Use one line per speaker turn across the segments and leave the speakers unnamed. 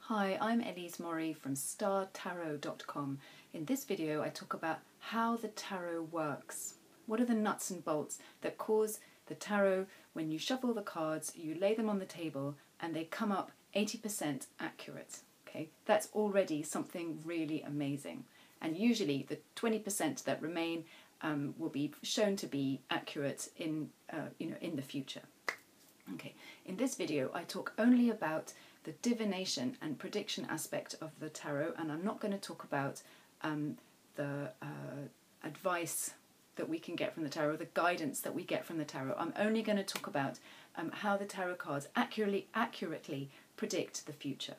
Hi, I'm Elise Maury from startarot.com. In this video I talk about how the tarot works. What are the nuts and bolts that cause the tarot, when you shuffle the cards, you lay them on the table and they come up 80% accurate. Okay, that's already something really amazing. And usually the 20% that remain will be shown to be accurate in the future. Okay, in this video I talk only about the divination and prediction aspect of the tarot, and I'm not going to talk about the advice that we can get from the tarot, the guidance that we get from the tarot. I'm only going to talk about how the tarot cards accurately predict the future.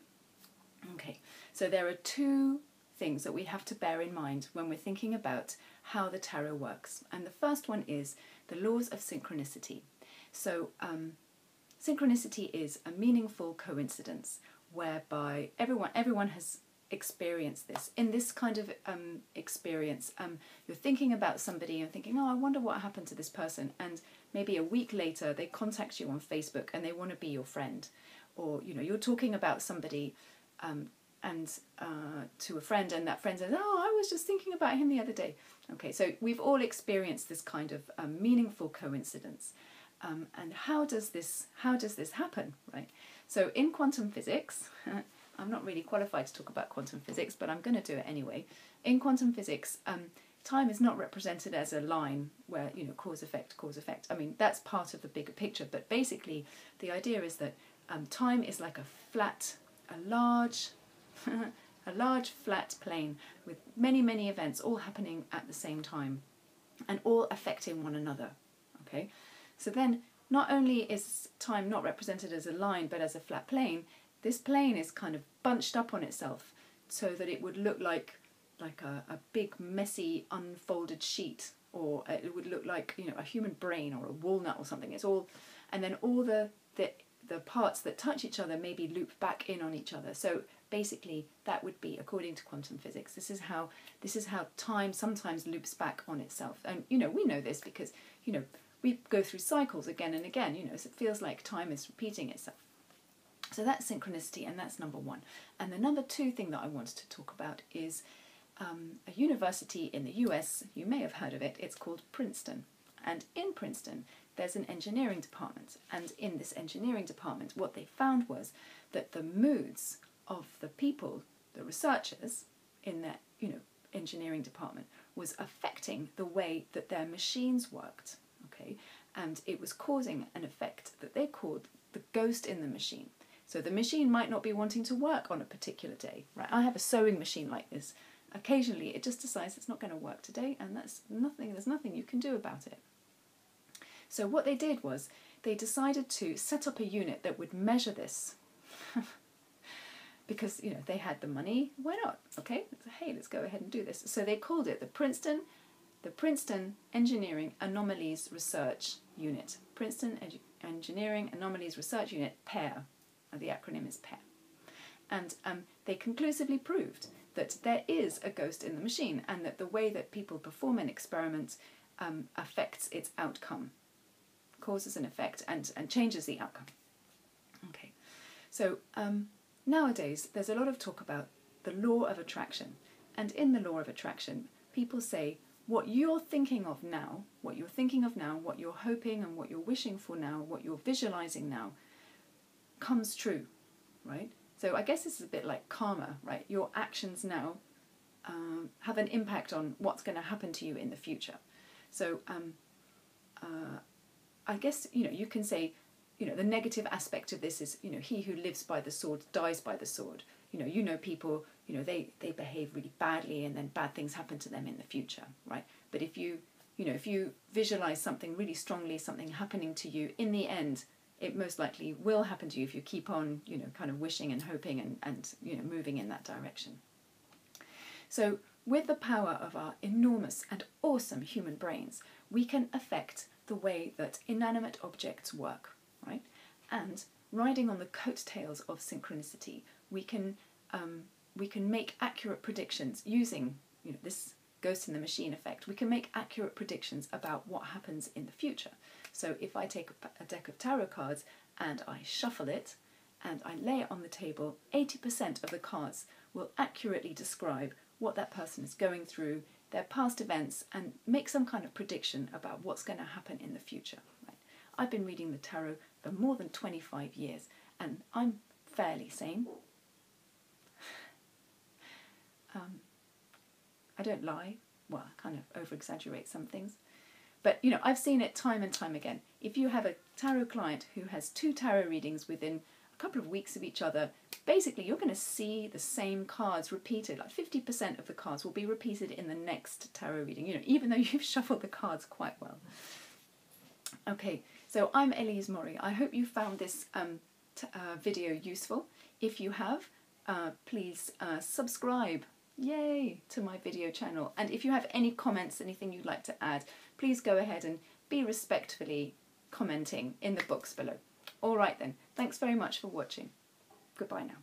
Okay, so there are two things that we have to bear in mind when we're thinking about how the tarot works. And the first one is the laws of synchronicity. So synchronicity is a meaningful coincidence whereby everyone has experienced this. In this kind of experience, you're thinking about somebody and thinking, oh, I wonder what happened to this person, and maybe a week later they contact you on Facebook and they want to be your friend. Or you're talking about somebody to a friend, and that friend says, oh, I was just thinking about him the other day. Okay, so we've all experienced this kind of meaningful coincidence. And how does this happen, right? So in quantum physics, I'm not really qualified to talk about quantum physics, but I'm going to do it anyway. In quantum physics, time is not represented as a line where, cause, effect. I mean, that's part of the bigger picture, but basically the idea is that time is like a large flat plane with many events all happening at the same time and all affecting one another, okay? So then, not only is time not represented as a line but as a flat plane, this plane is kind of bunched up on itself so that it would look like a big messy unfolded sheet, or it would look like a human brain or a walnut or something. It's all, and then all the parts that touch each other maybe loop back in on each other. So basically, that would be, according to quantum physics, this is how time sometimes loops back on itself. And we know this because we go through cycles again and again, so it feels like time is repeating itself. So that's synchronicity, and that's number one. And the number two thing that I wanted to talk about is a university in the US. You may have heard of it. It's called Princeton. And in Princeton, there's an engineering department. And in this engineering department, what they found was that the moods of the people, the researchers in that, engineering department, was affecting the way that their machines worked. Okay, and it was causing an effect that they called the ghost in the machine. So the machine might not be wanting to work on a particular day, right? I have a sewing machine like this. Occasionally it just decides it's not going to work today, and there's nothing you can do about it. So what they did was they decided to set up a unit that would measure this. Because they had the money, why not? Okay, hey, let's go ahead and do this. So they called it the Princeton Engineering Anomalies Research Unit. Princeton Engineering Anomalies Research Unit, PAIR. The acronym is PAIR. And they conclusively proved that there is a ghost in the machine, and that the way that people perform an experiment affects its outcome, causes an effect and changes the outcome. Okay, so nowadays there's a lot of talk about the law of attraction. And in the law of attraction, people say, what you're thinking of now, what you're hoping and what you're wishing for now, what you're visualizing now, comes true, right? So I guess this is a bit like karma, right? Your actions now have an impact on what's going to happen to you in the future. So I guess, you can say, the negative aspect of this is, he who lives by the sword dies by the sword. People, they behave really badly and then bad things happen to them in the future, right? But if you visualize something really strongly, something happening to you, in the end, it most likely will happen to you if you keep on, kind of wishing and hoping and moving in that direction. So with the power of our enormous and awesome human brains, we can affect the way that inanimate objects work, right? And riding on the coattails of synchronicity, we can make accurate predictions using this ghost in the machine effect. We can make accurate predictions about what happens in the future. So if I take a deck of tarot cards and I shuffle it, and I lay it on the table, 80% of the cards will accurately describe what that person is going through, their past events, and make some kind of prediction about what's going to happen in the future. Right? I've been reading the tarot for more than 25 years, and I'm fairly sane. I don't lie. Well, I kind of over-exaggerate some things. But, you know, I've seen it time and time again. If you have a tarot client who has 2 tarot readings within a couple of weeks of each other, basically you're going to see the same cards repeated. Like 50% of the cards will be repeated in the next tarot reading, you know, even though you've shuffled the cards quite well. Okay, so I'm Elise Mori. I hope you found this video useful. If you have, please subscribe. Yay, to my video channel. And if you have any comments, anything you'd like to add, please go ahead and be respectfully commenting in the box below. All right then, thanks very much for watching. Goodbye now.